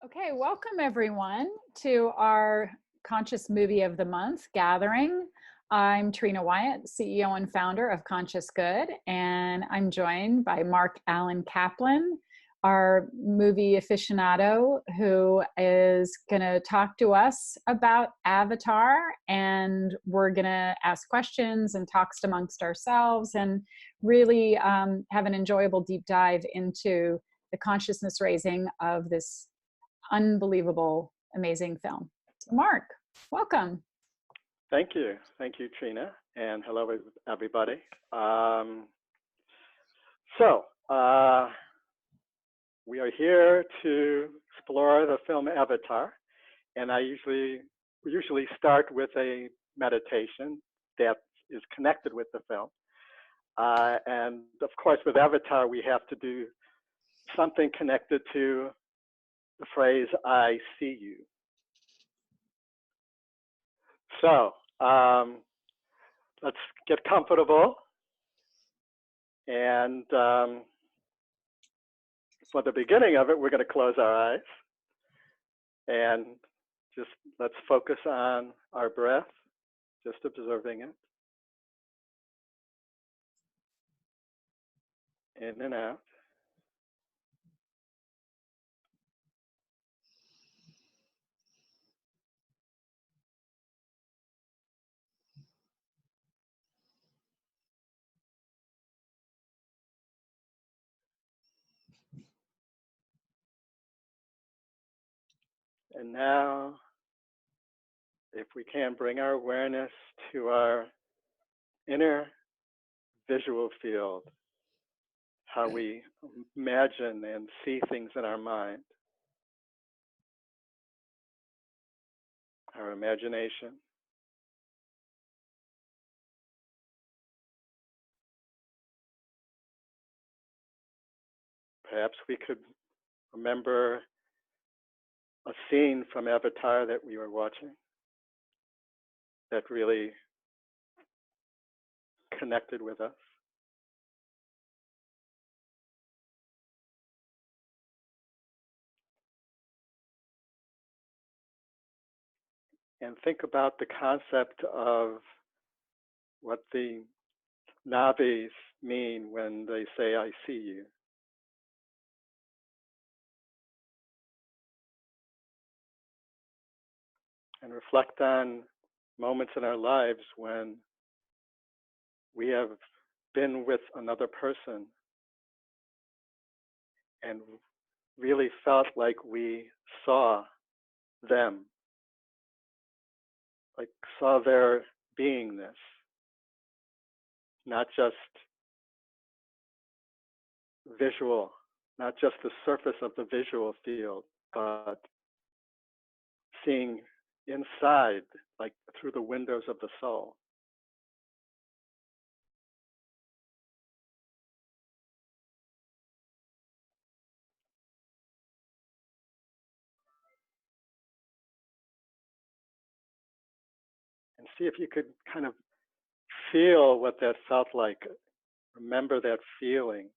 Okay, welcome everyone to our Conscious Movie of the Month gathering. I'm Trina Wyatt, CEO and founder of Conscious Good, and I'm joined by Allan Kaplan, our movie aficionado, who is going to talk to us about Avatar, and we're going to ask questions and talk amongst ourselves and really have an enjoyable deep dive into the consciousness raising of this unbelievable, amazing film. So Mark, welcome. Thank you, Trina, and hello, everybody. We are here to explore the film Avatar, and we usually start with a meditation that is connected with the film. And of course, with Avatar, we have to do something connected to the phrase, I see you. So let's get comfortable. And for the beginning of it, we're going to close our eyes and just let's focus on our breath, just observing it. In and out. And now, if we can bring our awareness to our inner visual field, how we imagine and see things in our mind, our imagination. Perhaps we could remember a scene from Avatar that we were watching that really connected with us. And think about the concept of what the Na'vis mean when they say, I see you. And reflect on moments in our lives when we have been with another person and really felt like we saw them, like saw their beingness, not just visual, not just the surface of the visual field, but seeing inside, like through the windows of the soul. And see if you could kind of feel what that felt like. Remember that feeling.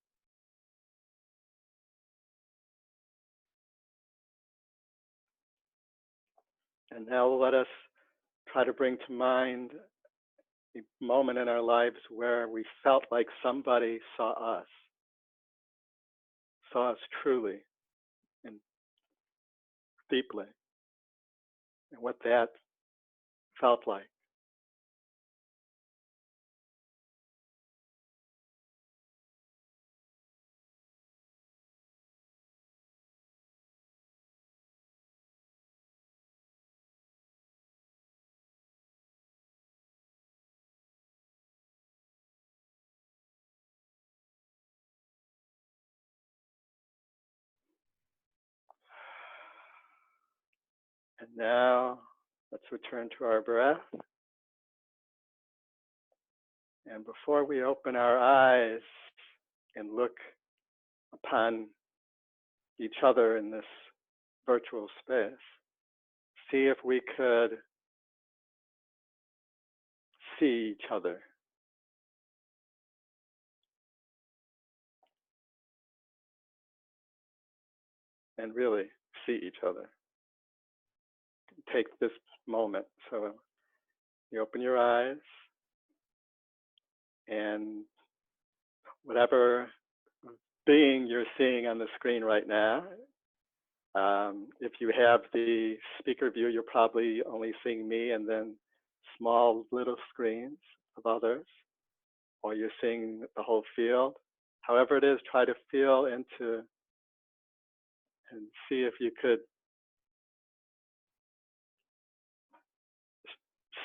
And now let us try to bring to mind a moment in our lives where we felt like somebody saw us truly and deeply, and what that felt like. And now let's return to our breath. And before we open our eyes and look upon each other in this virtual space, see if we could see each other. And really see each other. Take this moment. So you open your eyes, and whatever being you're seeing on the screen right now, if you have the speaker view, you're probably only seeing me and then small little screens of others, or you're seeing the whole field. However it is, try to feel into and see if you could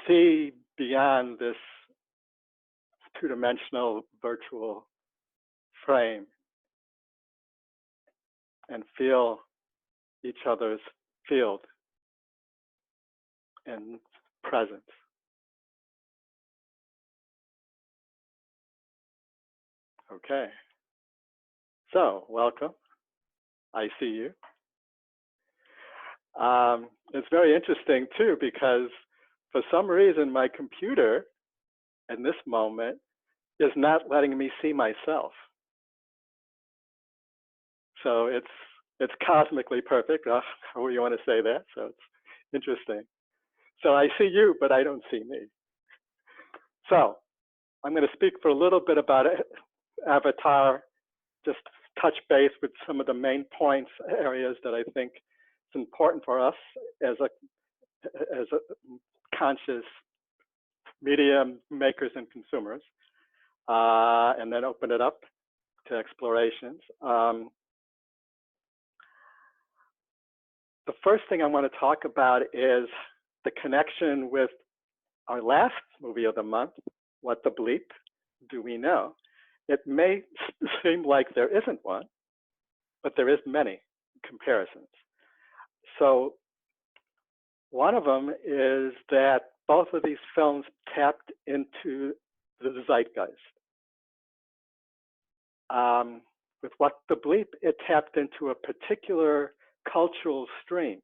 see beyond this two-dimensional virtual frame and feel each other's field and presence. Okay. So, welcome. I see you. It's very interesting too, because for some reason my computer in this moment is not letting me see myself. So it's cosmically perfect, however you want to say that. So it's interesting. So I see you, but I don't see me. So I'm going to speak for a little bit about Avatar, just touch base with some of the main points, areas that I think it's important for us as a conscious media makers and consumers, and then open it up to explorations. The first thing I want to talk about is the connection with our last movie of the month, What the Bleep Do We Know? It may seem like there isn't one, but there is many comparisons. So one of them is that both of these films tapped into the zeitgeist. With What the Bleep, it tapped into a particular cultural stream,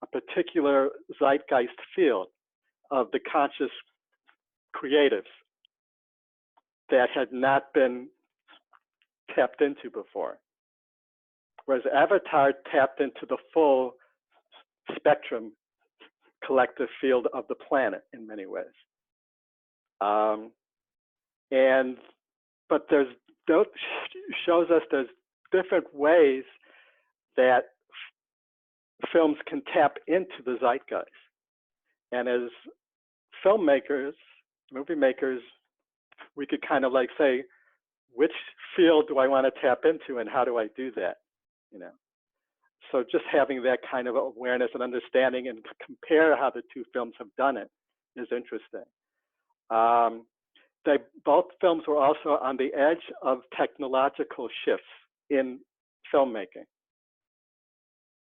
a particular zeitgeist field of the conscious creatives that had not been tapped into before. Whereas Avatar tapped into the full spectrum collective field of the planet in many ways. But shows us there's different ways that films can tap into the zeitgeist. And as filmmakers, movie makers, we could kind of like say, which field do I want to tap into and how do I do that? You know? So just having that kind of awareness and understanding and compare how the two films have done it is interesting. Both films were also on the edge of technological shifts in filmmaking.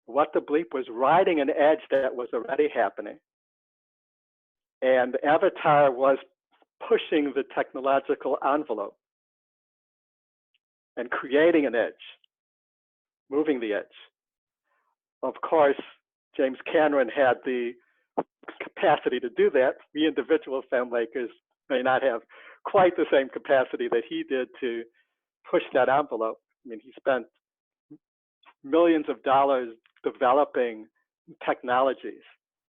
What the Bleep was riding an edge that was already happening. And Avatar was pushing the technological envelope and creating an edge, moving the edge. Of course, James Cameron had the capacity to do that. We individual filmmakers may not have quite the same capacity that he did to push that envelope. I mean, he spent millions of dollars developing technologies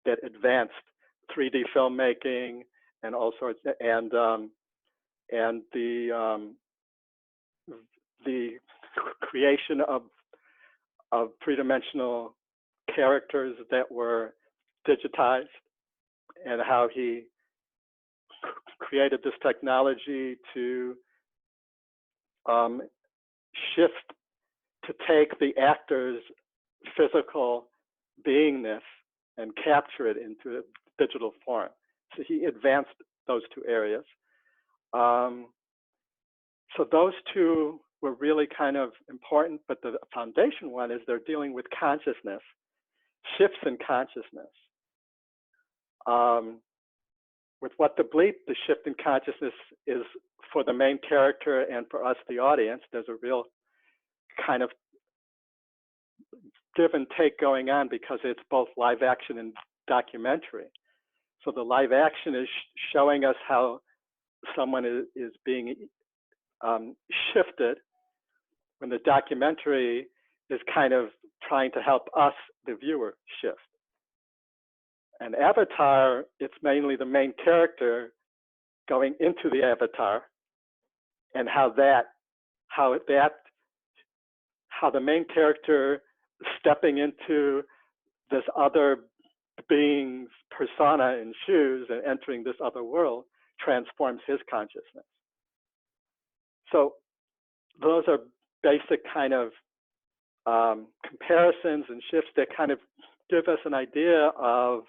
that advanced 3D filmmaking and all sorts, and the creation of three-dimensional characters that were digitized, and how he created this technology to shift, to take the actor's physical beingness and capture it into a digital form. So he advanced those two areas. So those two were really kind of important, but the foundation one is they're dealing with consciousness, shifts in consciousness. With What the Bleep, the shift in consciousness is for the main character and for us, the audience. There's a real kind of give and take going on because it's both live action and documentary. So the live action is showing us how someone is being shifted, when the documentary is kind of trying to help us, the viewer, shift. And Avatar, it's mainly the main character going into the avatar, and how the main character stepping into this other being's persona and shoes and entering this other world transforms his consciousness. So those are basic kind of comparisons and shifts that kind of give us an idea of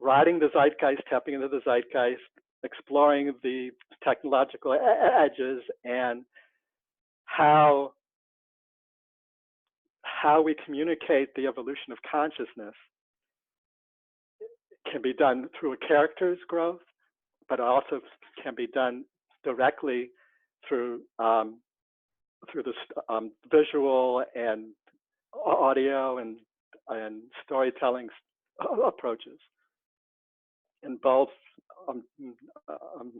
riding the zeitgeist, tapping into the zeitgeist, exploring the technological edges, and how we communicate the evolution of consciousness can be done through a character's growth, but also can be done directly through the visual and audio and storytelling approaches in both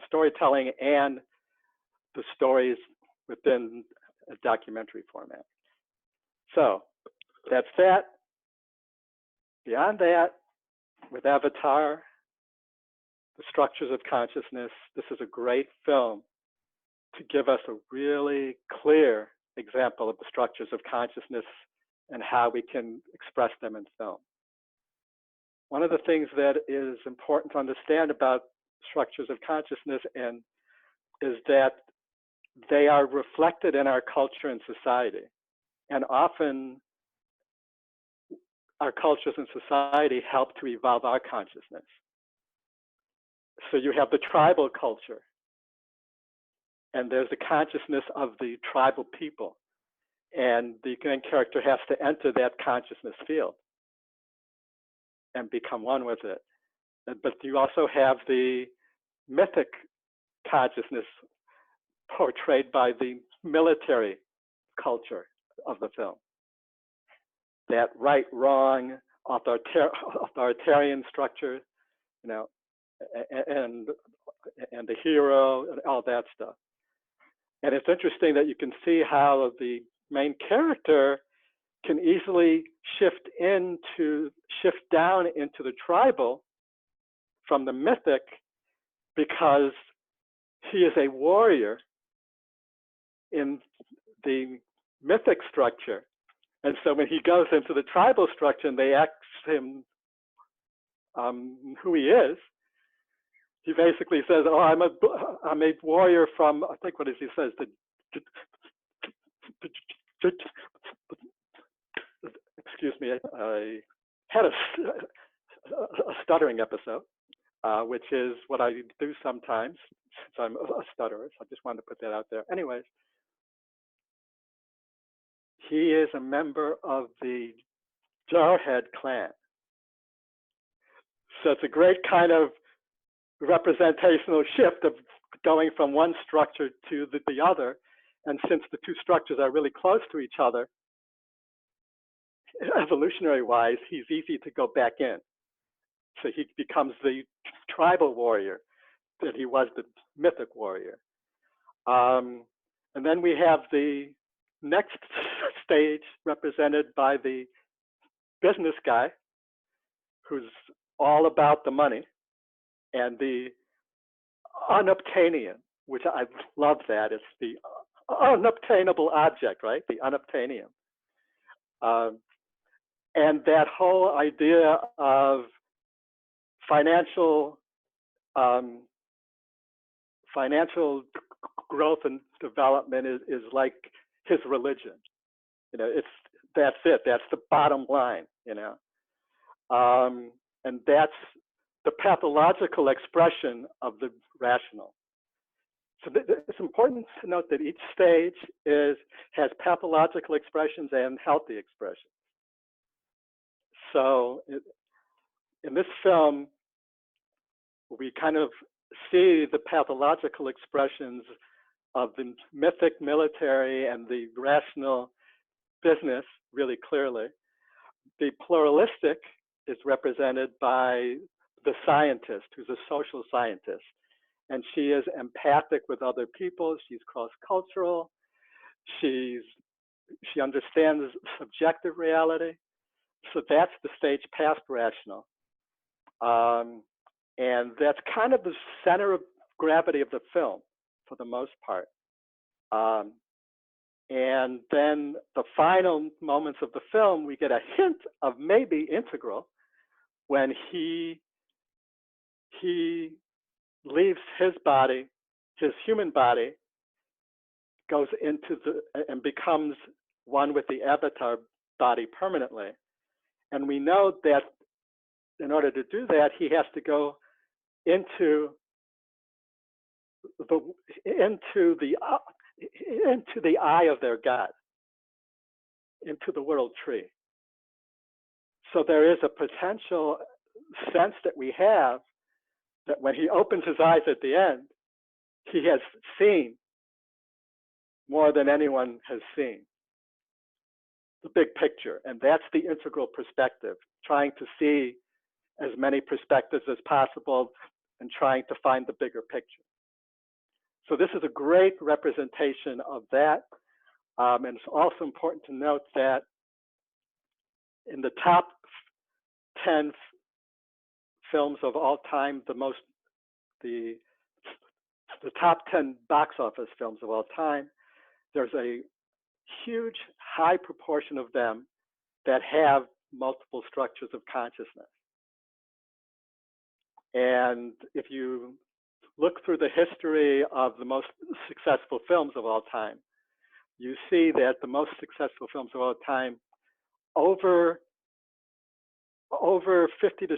storytelling and the stories within a documentary format. So that's that. Beyond that, with Avatar, the structures of consciousness, this is a great film to give us a really clear example of the structures of consciousness and how we can express them in film. One of the things that is important to understand about structures of consciousness is that they are reflected in our culture and society. And often our cultures and society help to evolve our consciousness. So you have the tribal culture, and there's the consciousness of the tribal people. And the main character has to enter that consciousness field and become one with it. But you also have the mythic consciousness portrayed by the military culture of the film. That right, wrong, authoritarian structure, you know, and the hero and all that stuff. And it's interesting that you can see how the main character can easily shift down into the tribal from the mythic, because he is a warrior in the mythic structure. And so when he goes into the tribal structure and they ask him who he is, he basically says, "Oh, I'm a warrior from," I think, what is he says? Excuse me, I had a stuttering episode, which is what I do sometimes since I'm a stutterer. So I just wanted to put that out there. Anyways, he is a member of the Jarhead clan. So it's a great kind of representational shift of going from one structure to the other. And since the two structures are really close to each other, evolutionary wise, he's easy to go back in. So he becomes the tribal warrior that he was the mythic warrior. And then we have the next stage represented by the business guy, who's all about the money, and the unobtainium, which I love that. It's the unobtainable object, right? The unobtainium. And that whole idea of financial growth and development is like his religion. You know, that's it. That's the bottom line. You know, and that's the pathological expression of the rational. So it's important to note that each stage has pathological expressions and healthy expressions. So in this film, we kind of see the pathological expressions of the mythic military and the rational business really clearly. The pluralistic is represented by the scientist, who's a social scientist. And she is empathic with other people. She's cross-cultural. She's she understands subjective reality. So that's the stage past rational. And that's kind of the center of gravity of the film for the most part. And then the final moments of the film, we get a hint of maybe integral when he leaves his body, his human body, goes into and becomes one with the avatar body permanently. And we know that in order to do that, he has to go into the eye of their God, into the world tree. So there is a potential sense that we have that when he opens his eyes at the end, he has seen more than anyone has seen, the big picture. And that's the integral perspective, trying to see as many perspectives as possible and trying to find the bigger picture. So this is a great representation of that. And it's also important to note that in the top 10 films of all time, the top 10 box office films of all time, there's a huge, high proportion of them that have multiple structures of consciousness. And if you look through the history of the most successful films of all time, you see that the most successful films of all time, over 50 to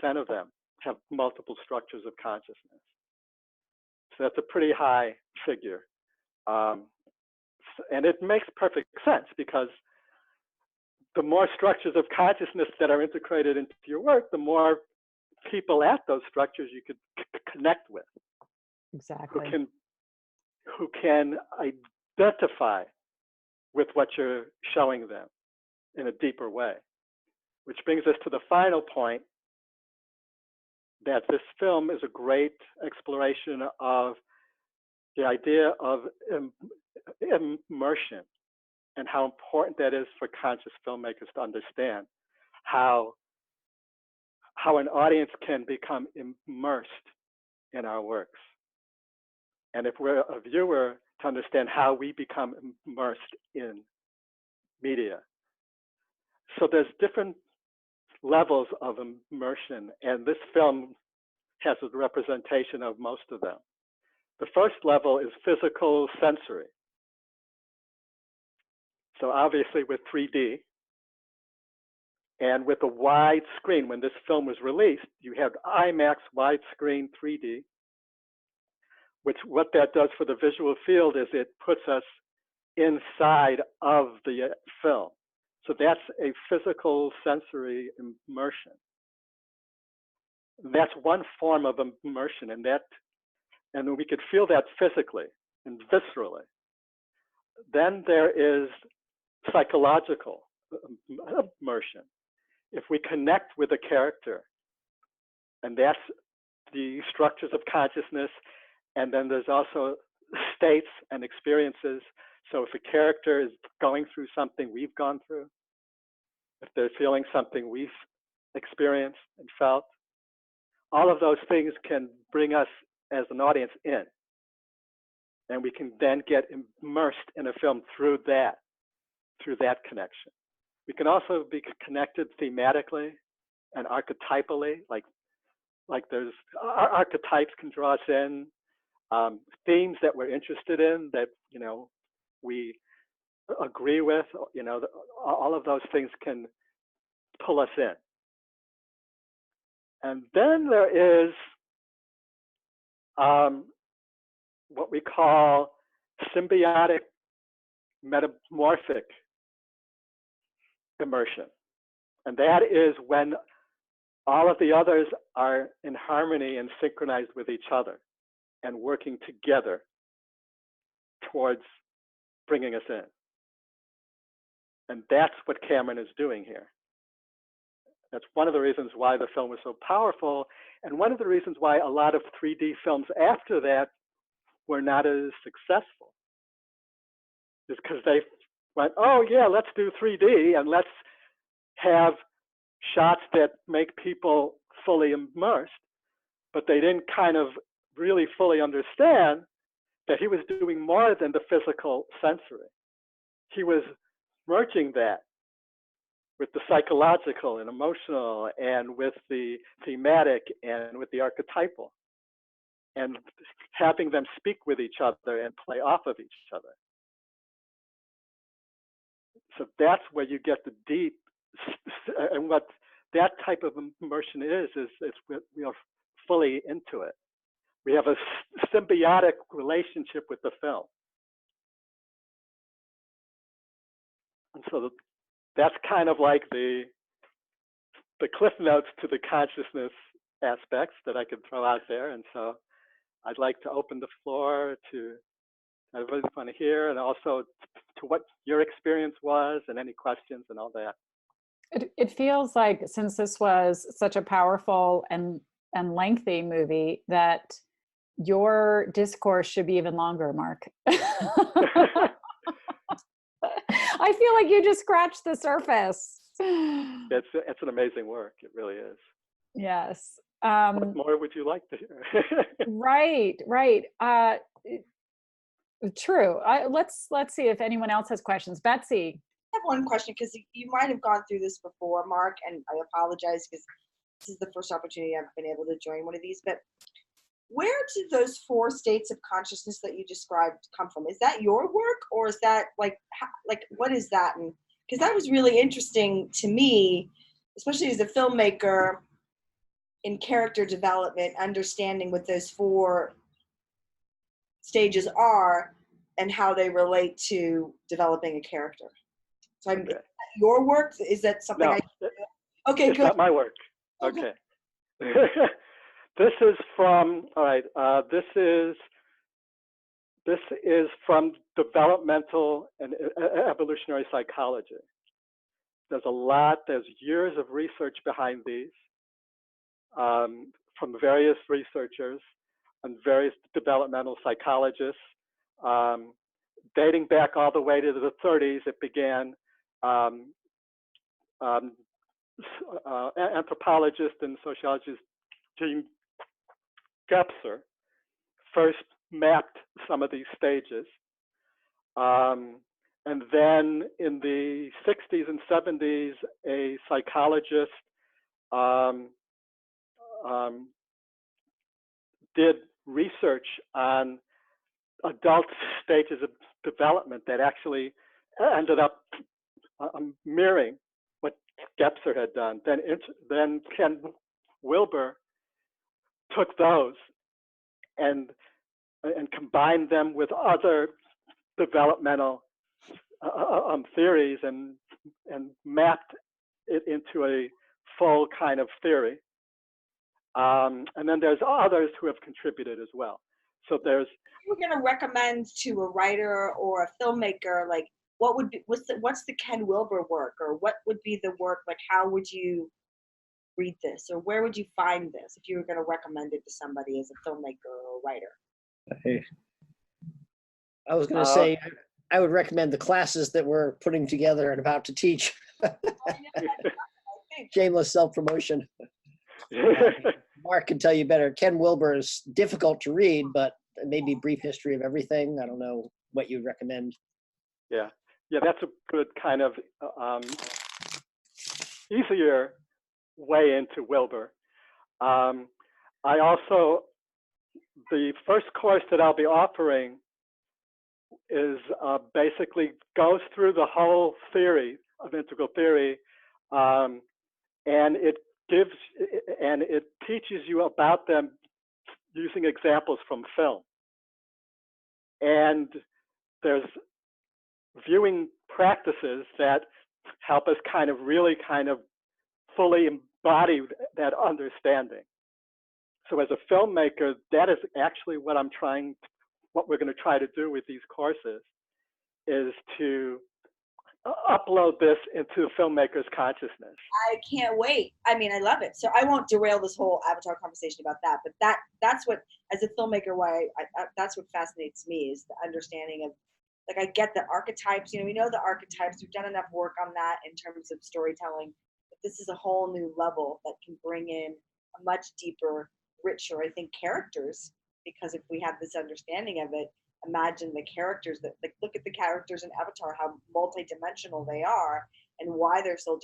60% of them have multiple structures of consciousness. So that's a pretty high figure. And it makes perfect sense because the more structures of consciousness that are integrated into your work, the more people at those structures you could connect with. Exactly. Who can identify with what you're showing them in a deeper way. Which brings us to the final point, that this film is a great exploration of the idea of immersion and how important that is for conscious filmmakers to understand how an audience can become immersed in our works. And if we're a viewer, to understand how we become immersed in media. So there's different levels of immersion, and this film has a representation of most of them. The first level is physical sensory. So obviously with 3D and with a wide screen, when this film was released, you have IMAX widescreen 3D, which what that does for the visual field is it puts us inside of the film. So that's a physical sensory immersion. That's one form of immersion, and we could feel that physically and viscerally. Then there is psychological immersion. If we connect with a character, and that's the structures of consciousness, and then there's also states and experiences. So if a character is going through something we've gone through, if they're feeling something we've experienced and felt, all of those things can bring us as an audience in. And we can then get immersed in a film through that connection. We can also be connected thematically and archetypally, like there's archetypes can draw us in, themes that we're interested in that we agree with, all of those things can pull us in. And then there is what we call symbiotic metamorphic immersion. And that is when all of the others are in harmony and synchronized with each other and working together towards bringing us in. And that's what Cameron is doing here. That's one of the reasons why the film was so powerful, and one of the reasons why a lot of 3D films after that were not as successful, is because went, oh yeah, let's do 3D and let's have shots that make people fully immersed. But they didn't kind of really fully understand that he was doing more than the physical sensory. He was merging that with the psychological and emotional and with the thematic and with the archetypal, and having them speak with each other and play off of each other. So that's where you get the deep, and what that type of immersion is we are fully into it. We have a symbiotic relationship with the film. And so that's kind of like the cliff notes to the consciousness aspects that I could throw out there. And so I'd like to open the floor to everybody want to hear, and also to what your experience was and any questions and all that. It feels like, since this was such a powerful and lengthy movie, that your discourse should be even longer, Mark. I feel like you just scratched the surface. It's an amazing work. It really is. Yes. What more would you like to hear? Right. True. Let's see if anyone else has questions. Betsy. I have one question, because you might have gone through this before, Mark, and I apologize because this is the first opportunity I've been able to join one of these. But where did those 4 states of consciousness that you described come from? Is that your work, or is that like what is that? And because that was really interesting to me, especially as a filmmaker, in character development, understanding what those 4 stages are and how they relate to developing a character. So okay. Your work, is that something no, okay, it's good. Not my work. Okay. This is from, all right, this is from developmental and evolutionary psychology. There's years of research behind these from various researchers and various developmental psychologists. Dating back all the way to the 30s, it began. Anthropologist and sociologist Jean Gebser first mapped some of these stages. And then in the 60s and 70s, a psychologist did research on adult stages of development that actually ended up mirroring what Gebser had done. Then Ken Wilber took those and combined them with other developmental theories and mapped it into a full kind of theory. And then there's others who have contributed as well. So there's. If you're going to recommend to a writer or a filmmaker, like what's the Ken Wilber work, or what would be the work, like how would you read this, or where would you find this if you were going to recommend it to somebody as a filmmaker or a writer? I was going to say I would recommend the classes that we're putting together and about to teach. Shameless self-promotion. Mark can tell you better. Ken Wilber is difficult to read, but maybe brief history of everything. I don't know what you'd recommend. Yeah, that's a good kind of easier way into Wilber. I also, the first course that I'll be offering is basically goes through the whole theory of integral theory, and it teaches you about them using examples from film. And there's viewing practices that help us really fully embody that understanding. So as a filmmaker, that is actually what we're going to try to do with these courses, is to upload this into the filmmaker's consciousness. I can't wait. I mean, I love it. So I won't derail this whole Avatar conversation about that, but that's what, as a filmmaker, that's what fascinates me, is the understanding of like I get the archetypes, we know the archetypes, we've done enough work on that in terms of storytelling, but this is a whole new level that can bring in a much deeper, richer, I think, characters, because if we have this understanding of it, imagine the characters that, like, look at the characters in Avatar, how multidimensional they are, and why they're so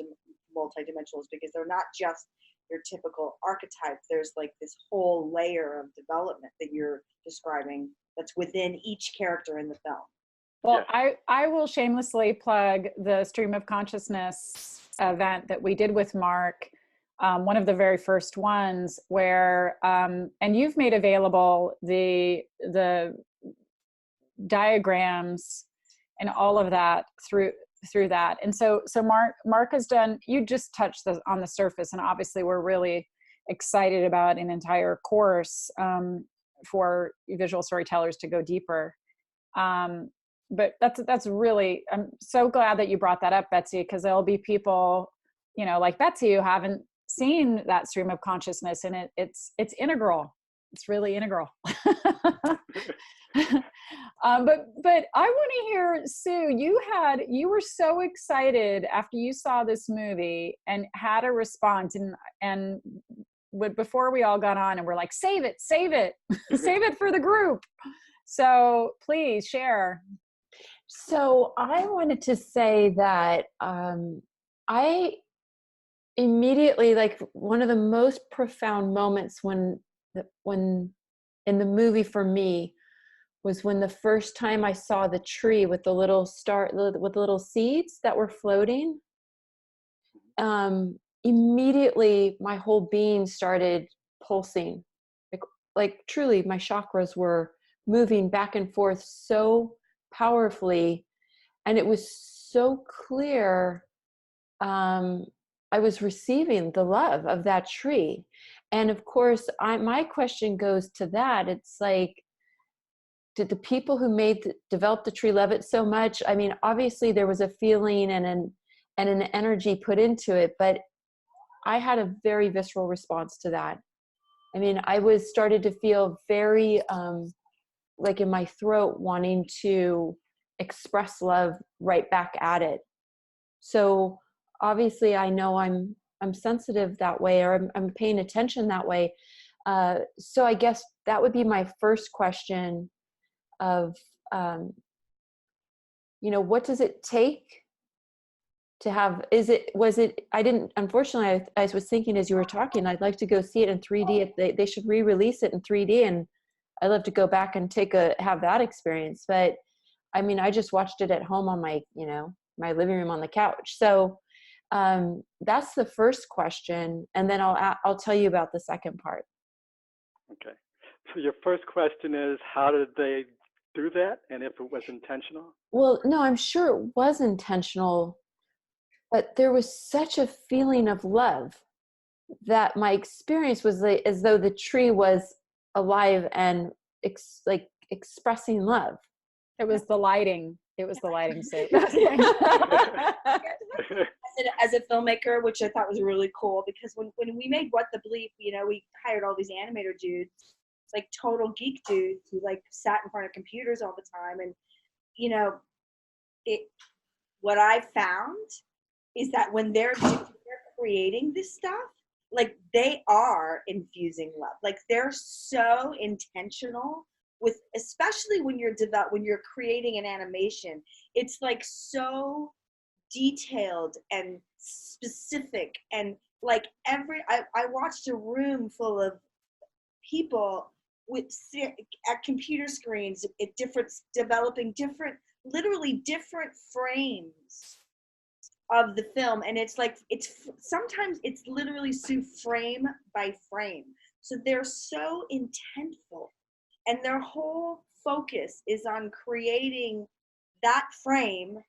multidimensional is because they're not just your typical archetype. There's like this whole layer of development that you're describing that's within each character in the film. Well, I will shamelessly plug the Stream of Consciousness event that we did with Mark, one of the very first ones where, and you've made available the diagrams and all of that through that. And so Mark has done, you just touched on the surface, and obviously we're really excited about an entire course for visual storytellers to go deeper. But that's really, I'm so glad that you brought that up, Betsy, because there'll be people, like Betsy, who haven't seen that stream of consciousness, and it's integral. It's really integral. But I want to hear, Sue, you were so excited after you saw this movie and had a response, and before we all got on and we're like, save it, save it for the group. So please share. So I wanted to say that I immediately, like, one of the most profound moments when in the movie for me was when the first time I saw the tree with the little with the little seeds that were floating. Immediately my whole being started pulsing, like truly my chakras were moving back and forth so powerfully, and it was so clear. I was receiving the love of that tree. And of course, my question goes to that. It's like, did the people who developed the tree love it so much? I mean, obviously there was a feeling and an energy put into it, but I had a very visceral response to that. I mean, I started to feel very, like in my throat, wanting to express love right back at it. So obviously I know I'm sensitive that way, or I'm paying attention that way. So I guess that would be my first question of, what does it take to have, unfortunately, I was thinking as you were talking, I'd like to go see it in 3D. They should re-release it in 3D, and I'd love to go back and have that experience. But I mean, I just watched it at home on my living room on the couch. So that's the first question, and then I'll tell you about the second part. Okay. So your first question is, how did they do that, and if it was intentional? Well, no, I'm sure it was intentional, but there was such a feeling of love that my experience was as though the tree was alive and expressing love. It was the lighting. Sue. As a filmmaker, which I thought was really cool, because when we made What the Bleep, we hired all these animator dudes, like total geek dudes who like sat in front of computers all the time. And, what I found is that when they're creating this stuff, like they are infusing love. Like they're so intentional with, especially when you're creating an animation, it's like so detailed and specific, and like I watched a room full of people at computer screens developing literally different frames of the film, and sometimes it's literally frame by frame. So they're so intentful, and their whole focus is on creating that frame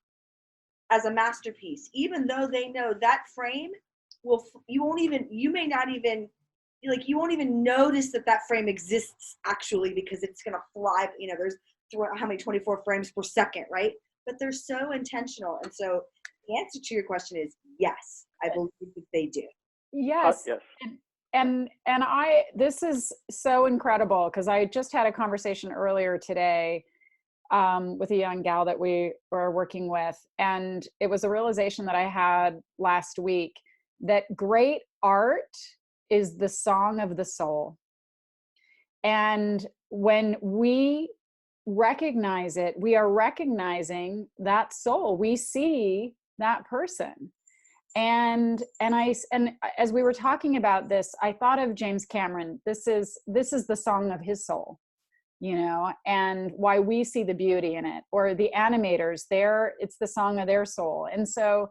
as a masterpiece, even though they know that frame you won't even notice that frame exists actually, because it's going to fly, there's how many 24 frames per second, right? But they're so intentional. And so the answer to your question is yes, I believe that they do. Yes. Yes. And this is so incredible, because I just had a conversation earlier today with a young gal that we were working with. And it was a realization that I had last week that great art is the song of the soul. And when we recognize it, we are recognizing that soul. We see that person. And as we were talking about this, I thought of James Cameron. This is the song of his soul, and why we see the beauty in it. Or the animators, it's the song of their soul. And so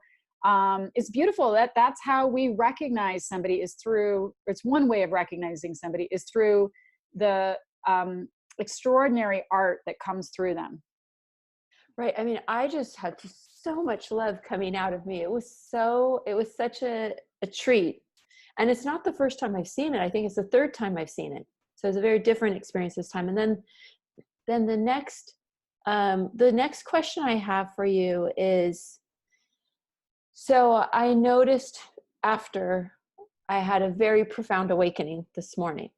it's beautiful that's how we recognize somebody, is through, it's one way of recognizing somebody is through the extraordinary art that comes through them. Right. I mean, I just had so much love coming out of me. It was such a treat. And it's not the first time I've seen it. I think it's the third time I've seen it. So it's a very different experience this time. And then the next question I have for you is, so I noticed after I had a very profound awakening this morning.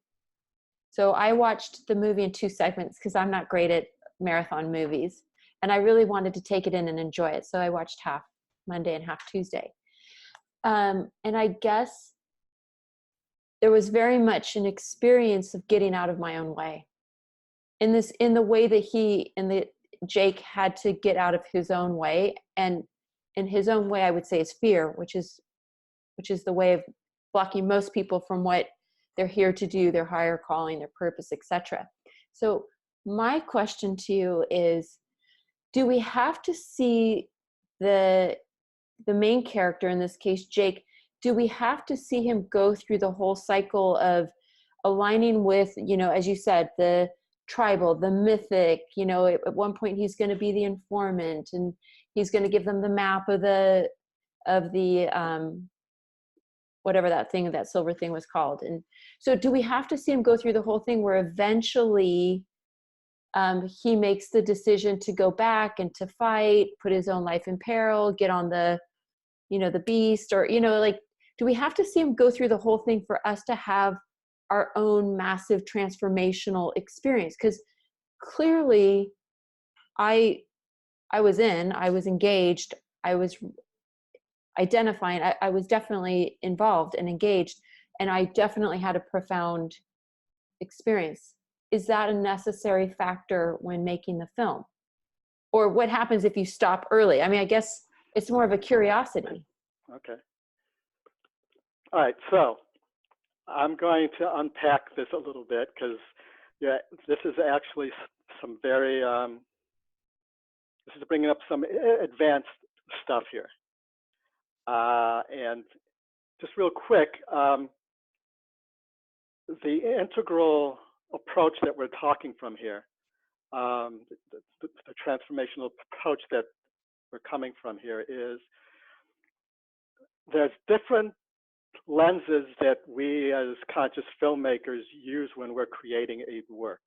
So I watched the movie in 2 segments because I'm not great at marathon movies. And I really wanted to take it in and enjoy it. So I watched half Monday and half Tuesday. And I guess there was very much an experience of getting out of my own way. In the way that Jake had to get out of his own way. And in his own way, I would say, is fear, which is the way of blocking most people from what they're here to do, their higher calling, their purpose, etc. So my question to you is, do we have to see the main character, in this case, Jake, do we have to see him go through the whole cycle of aligning with, as you said, the tribal, the mythic, at one point he's going to be the informant and he's going to give them the map of the whatever that silver thing was called. And so do we have to see him go through the whole thing where eventually he makes the decision to go back and to fight, put his own life in peril, get on the beast, or, do we have to see him go through the whole thing for us to have our own massive transformational experience? Because clearly I was engaged, I was identifying, I was definitely involved and engaged, and I definitely had a profound experience. Is that a necessary factor when making the film? Or what happens if you stop early? I mean, I guess it's more of a curiosity. Okay. All right, so I'm going to unpack this a little bit because this is actually some very, this is bringing up some advanced stuff here. And just real quick, the integral approach that we're talking from here, the transformational approach that we're coming from here is there's different lenses that we as conscious filmmakers use when we're creating a work.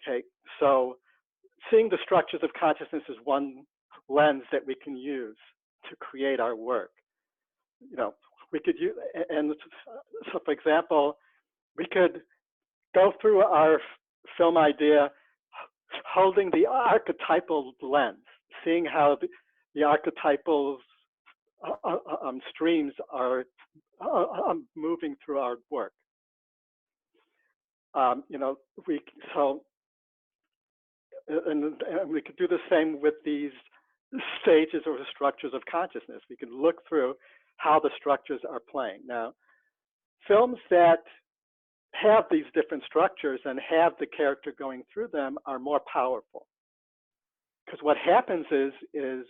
Okay, so seeing the structures of consciousness is one lens that we can use to create our work. We could use, and so for example, we could go through our film idea holding the archetypal lens, seeing how the archetypal streams are moving through our work. And we could do the same with these stages or structures of consciousness. We can look through how the structures are playing. Now, films that have these different structures and have the character going through them are more powerful. Because what happens is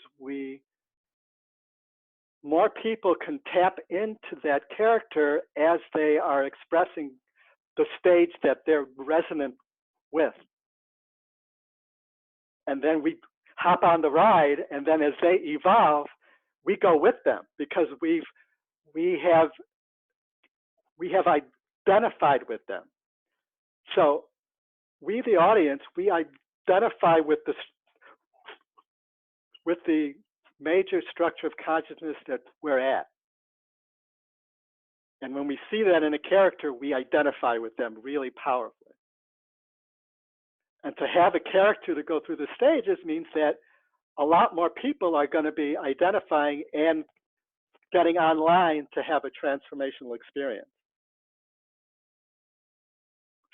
more people can tap into that character as they are expressing the stage that they're resonant with. And then we hop on the ride, and then as they evolve, we go with them because we have identified with them. So we, the audience, we identify with the major structure of consciousness that we're at. And when we see that in a character, we identify with them really powerfully. And to have a character to go through the stages means that a lot more people are going to be identifying and getting online to have a transformational experience.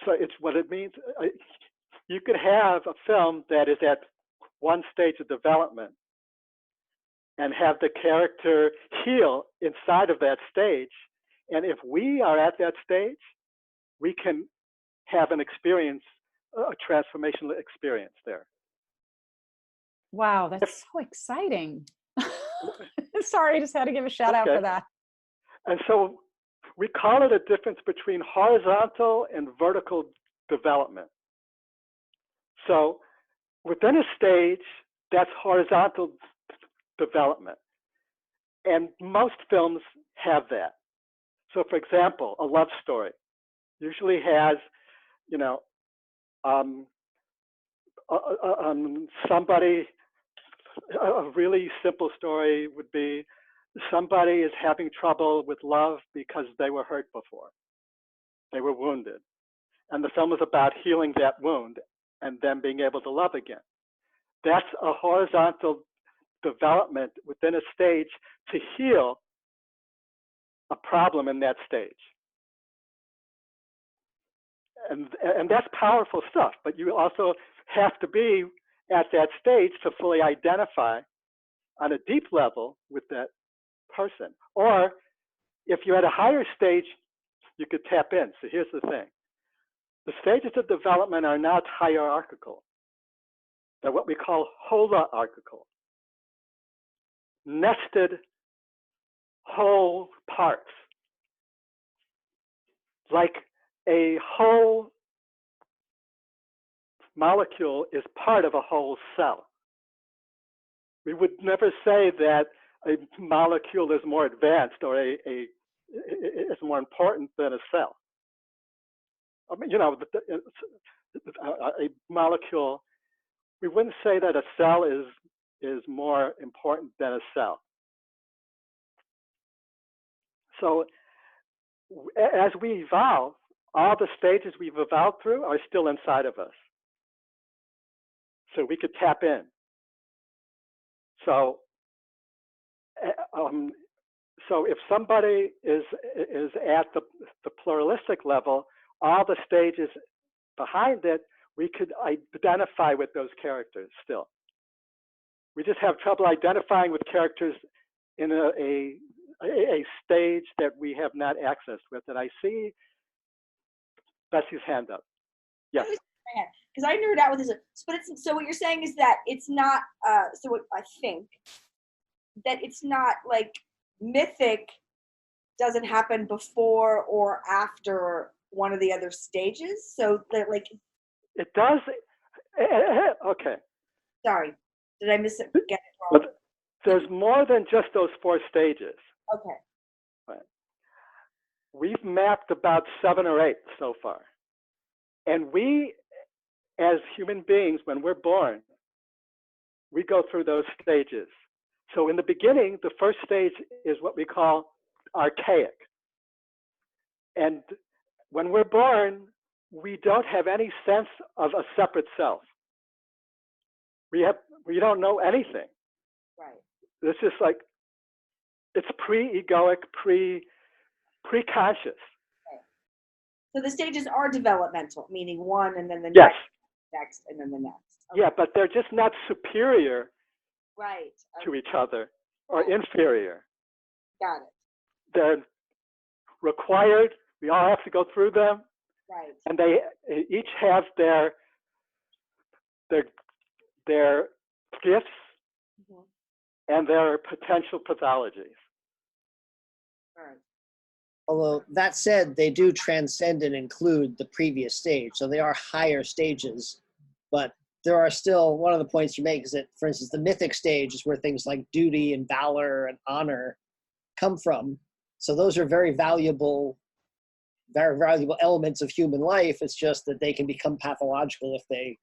So it's what it means. You could have a film that is at one stage of development and have the character heal inside of that stage. And if we are at that stage, we can have an experience, a transformational experience there. Wow, that's so exciting. Sorry, I just had to give a shout out for that. And so we call it a difference between horizontal and vertical development. So within a stage, that's horizontal development. And most films have that. So for example, a love story usually has, you know, somebody, a really simple story would be somebody is having trouble with love because they were hurt before. They were wounded. And the film is about healing that wound and then being able to love again. That's a horizontal development within a stage to heal a problem in that stage. And that's powerful stuff, but you also have to be at that stage to fully identify on a deep level with that person. Or if you're at a higher stage, you could tap in. So here's the thing. The stages of development are not hierarchical. They're what we call holarchical, nested whole parts. Like a whole molecule is part of a whole cell. We would never say that a molecule is more advanced or is more important than a cell. I mean, you know, a molecule, we wouldn't say that a cell is more important than a cell. So as we evolve, all the stages we've evolved through are still inside of us. So we could tap in. So, so if somebody is at the pluralistic level, all the stages behind it, we could identify with those characters still. We just have trouble identifying with characters in a stage that we have not accessed with. And I see Bessie's hand up. Yes. Because I nerd out with this, but it's, so what you're saying is that it's not. So what I think that it's not like mythic doesn't happen before or after one of the other stages. So that like it does. Okay. Sorry, did I miss it? Get it wrong? But there's more than just those 4 stages. Okay. Right. We've mapped about 7 or 8 so far. And we, as human beings, when we're born, we go through those stages. So in the beginning, the first stage is what we call archaic. And when we're born, we don't have any sense of a separate self. We don't know anything. Right. It's just like, it's pre-egoic, pre-conscious. So the stages are developmental, meaning one and then the Yes. next and then the next. Okay. Yeah, but they're just not superior Right. to each other or inferior. Got it. They're required. We all have to go through them. Right. And they each have their gifts and their potential pathologies. All right. Although that said, they do transcend and include the previous stage. So they are higher stages, but there are still, one of the points you make is that, for instance, the mythic stage is where things like duty and valor and honor come from. So those are very valuable elements of human life. It's just that they can become pathological if they,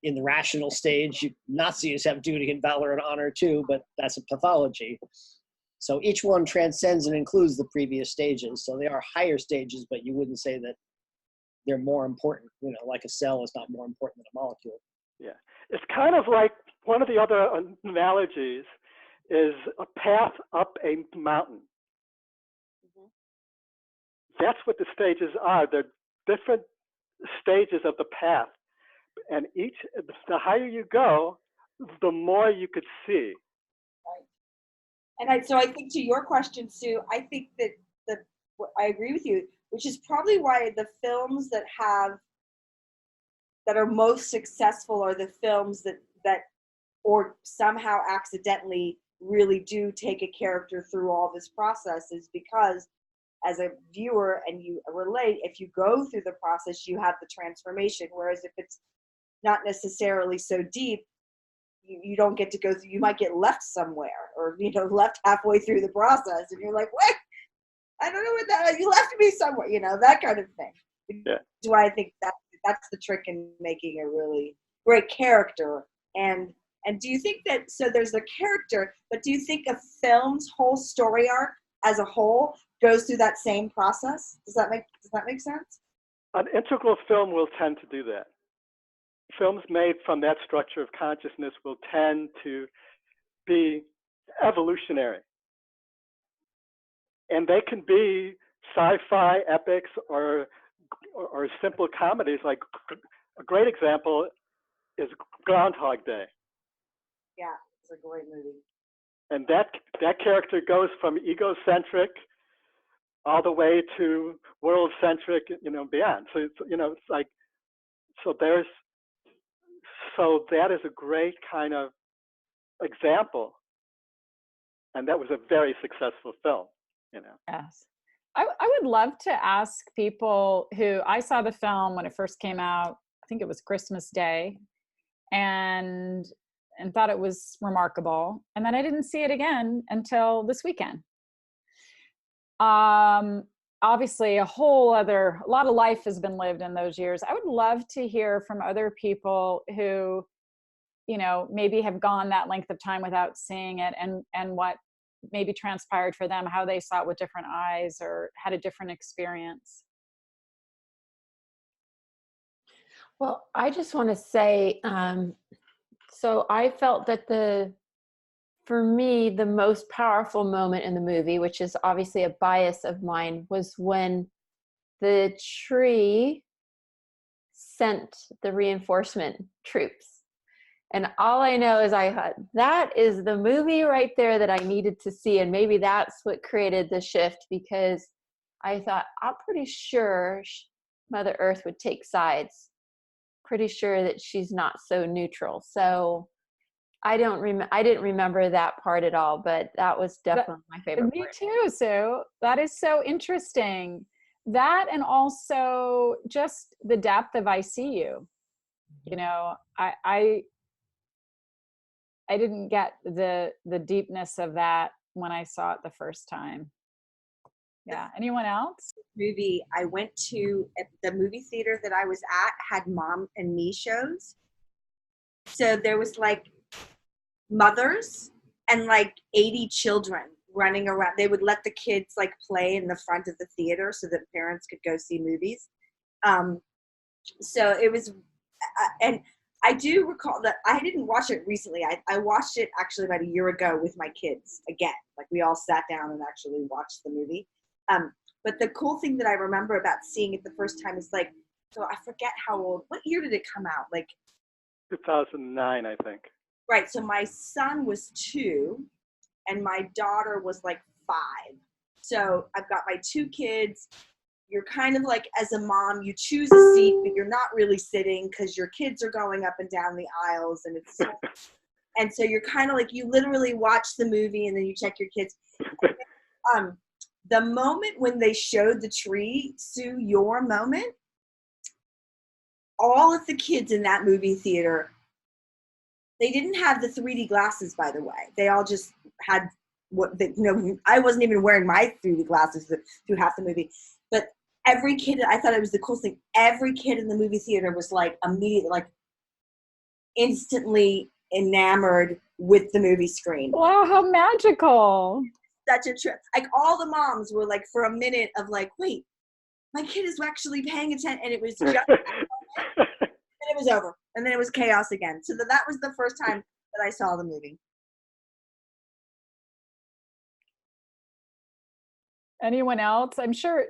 in the rational stage, Nazis have duty and valor and honor too, but that's a pathology. So each one transcends and includes the previous stages. So they are higher stages, but you wouldn't say that they're more important. Like a cell is not more important than a molecule. Yeah. It's kind of like one of the other analogies is a path up a mountain. Mhm. That's what the stages are. They're different stages of the path. And the higher you go, the more you could see. And so I think to your question, Sue, I think that I agree with you, which is probably why the films that are most successful are the films that or somehow accidentally really do take a character through all this process, is because as a viewer and you relate, if you go through the process, you have the transformation. Whereas if it's not necessarily so deep, you don't get to go through, you might get left somewhere, or left halfway through the process and you're like, what? I don't know what that, you left me somewhere, that kind of thing. Yeah. That's why I think that's the trick in making a really great character. And do you think that, so there's the character, but do you think a film's whole story arc as a whole goes through that same process? Does that make sense? An integral film will tend to do that. Films made from that structure of consciousness will tend to be evolutionary. And they can be sci-fi epics or simple comedies. Like a great example is Groundhog Day. Yeah, it's a great movie. And that character goes from egocentric all the way to world-centric, beyond. So it's like, so that is a great kind of example, and that was a very successful film. Yes. I would love to ask people who, I saw the film when it first came out, I think it was Christmas Day, and thought it was remarkable. And then I didn't see it again until this weekend. Obviously a lot of life has been lived in those years. I would love to hear from other people who, maybe have gone that length of time without seeing it, and what maybe transpired for them, how they saw it with different eyes or had a different experience. Well, I just want to say, so I felt that for me, the most powerful moment in the movie, which is obviously a bias of mine, was when the tree sent the reinforcement troops. And all I know is I thought, that is the movie right there that I needed to see. And maybe that's what created the shift, because I thought, I'm pretty sure Mother Earth would take sides. Pretty sure that she's not so neutral. So I didn't remember that part at all, but that was definitely my favorite Me part. too, Sue. That is so interesting. That, and also just the depth of I see you. I didn't get the deepness of that when I saw it the first time. Yeah. Anyone else? Movie I went to at the movie theater that I was at had mom and me shows. So there was like mothers and like 80 children running around. They would let the kids like play in the front of the theater so that parents could go see movies. So it was, and I do recall that I didn't watch it recently. I watched it actually about a year ago with my kids again. Like we all sat down and actually watched the movie. But the cool thing that I remember about seeing it the first time is like, so I forget how old, what year did it come out? Like 2009, I think. Right. So my son was 2 and my daughter was like 5. So I've got my 2 kids. You're kind of like, as a mom, you choose a seat, but you're not really sitting because your kids are going up and down the aisles, and it's and so you're kind of like, you literally watch the movie and then you check your kids. The moment when they showed the tree, Sue, your moment, all of the kids in that movie theater, they didn't have the 3D glasses, by the way. They all just had I wasn't even wearing my 3D glasses through half the movie. But every kid, I thought it was the coolest thing. Every kid in the movie theater was like immediately, like instantly enamored with the movie screen. Wow, how magical. Such a trip. Like all the moms were like, for a minute of like, wait, my kid is actually paying attention. And it was just, and it was over. And then it was chaos again. So that was the first time that I saw the movie. Anyone else? I'm sure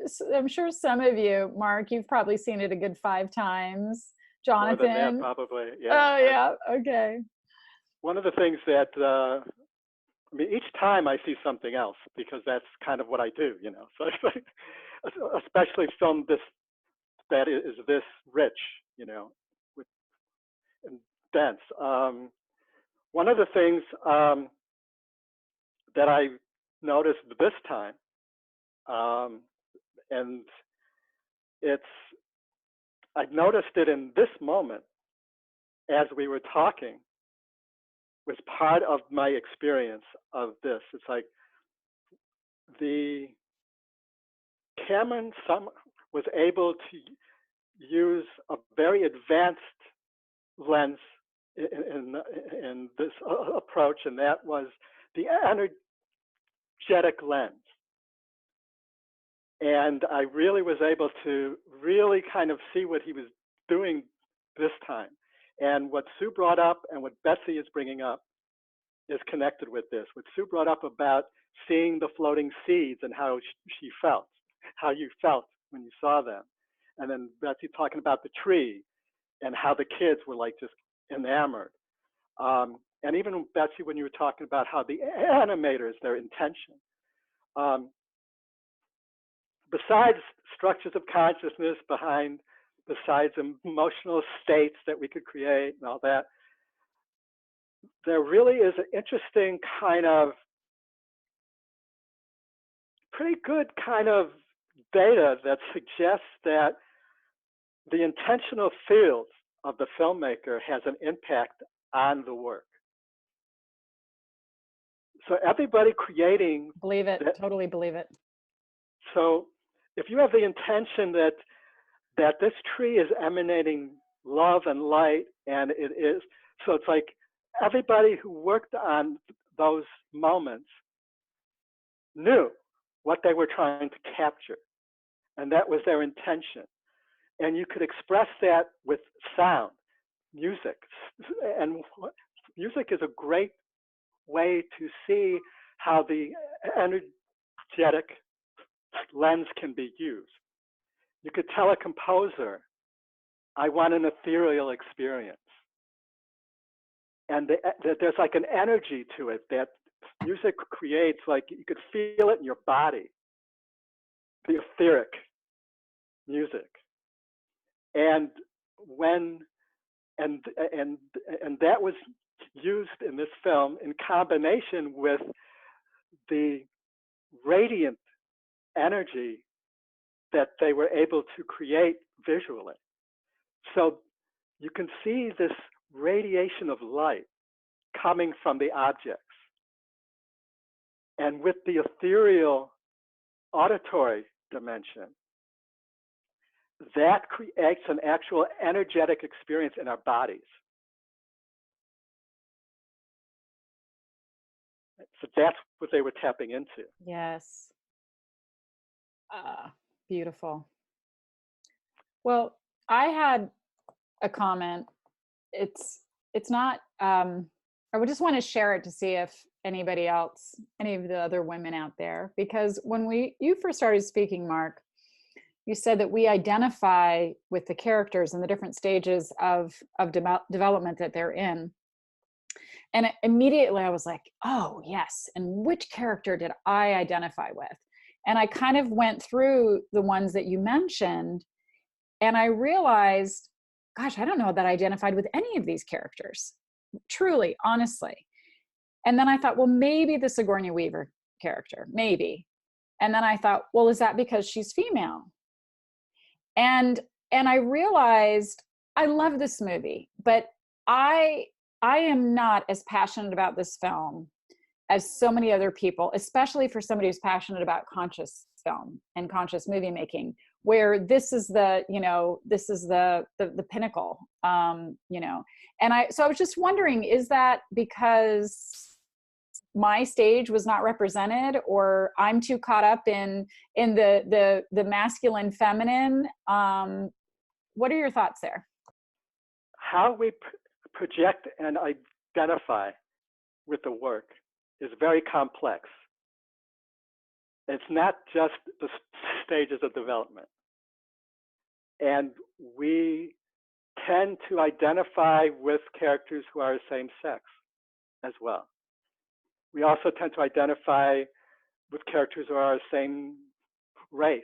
some of you, Mark, you've probably seen it a good 5 times. Jonathan? More than that, probably. Yeah. Oh, yeah. Okay. One of the things that, I mean, each time I see something else, because that's kind of what I do, you know. So it's like, especially film that is this rich, you know, and dense. One of the things that I noticed this time, and I noticed it in this moment as we were talking, was part of my experience of this. It's like Cameron was able to use a very advanced lens in this approach, and that was the energetic lens. And I really was able to really kind of see what he was doing this time. And what Sue brought up and what Betsy is bringing up is connected with this. What Sue brought up about seeing the floating seeds and how she felt, how you felt when you saw them. And then Betsy talking about the tree and how the kids were like just enamored. And even Betsy, when you were talking about how the animators, their intention. Besides structures of consciousness besides emotional states that we could create and all that, there really is an interesting kind of, pretty good kind of data that suggests that the intentional field of the filmmaker has an impact on the work. So everybody creating— Believe it, totally believe it. So if you have the intention that this tree is emanating love and light, and it is, so it's like everybody who worked on those moments knew what they were trying to capture, and that was their intention. And you could express that with sound, music, and music is a great way to see how the energetic lens can be used. You could tell a composer, I want an ethereal experience. And there's like an energy to it that music creates, like you could feel it in your body, the etheric music. And that was used in this film in combination with the radiant energy that they were able to create visually. So you can see this radiation of light coming from the objects. And with the ethereal auditory dimension, that creates an actual energetic experience in our bodies. So that's what they were tapping into. Yes. Beautiful. Well, I had a comment. It's not, I would just want to share it to see if anybody else, any of the other women out there, because when you first started speaking, Mark, you said that we identify with the characters and the different stages of development that they're in. And immediately I was like, oh yes, and which character did I identify with? And I kind of went through the ones that you mentioned, and I realized, gosh, I don't know that I identified with any of these characters, truly, honestly. And then I thought, well, maybe the Sigourney Weaver character, maybe. And then I thought, well, is that because she's female? And I realized I love this movie, but I am not as passionate about this film as so many other people, especially for somebody who's passionate about conscious film and conscious movie making, where this is the pinnacle, you know. And so I was just wondering, is that because my stage was not represented, or I'm too caught up in the masculine, feminine. What are your thoughts there? How we project and identify with the work is very complex. It's not just the stages of development. And we tend to identify with characters who are the same sex as well. We also tend to identify with characters who are the same race,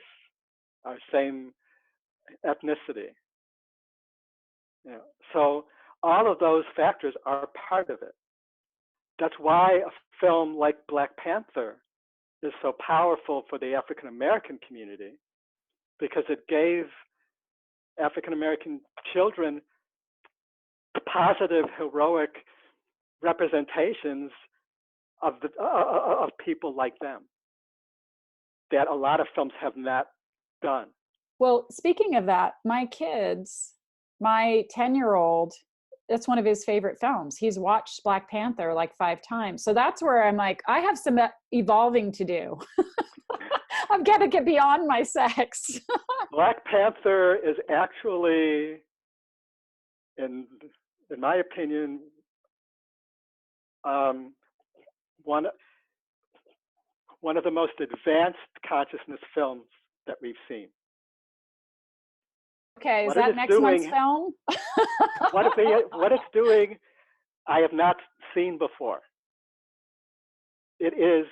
our same ethnicity. You know, so all of those factors are part of it. That's why a film like Black Panther is so powerful for the African American community, because it gave African American children positive, heroic representations of people like them that a lot of films have not done. Well, speaking of that, my kids, my 10-year-old, that's one of his favorite films. He's watched Black Panther like 5 times. So that's where I'm like, I have some evolving to do. I've got to get beyond my sex. Black Panther is actually, in my opinion, one of the most advanced consciousness films that we've seen. Okay, is that next month's film? What it's doing, I have not seen before. It is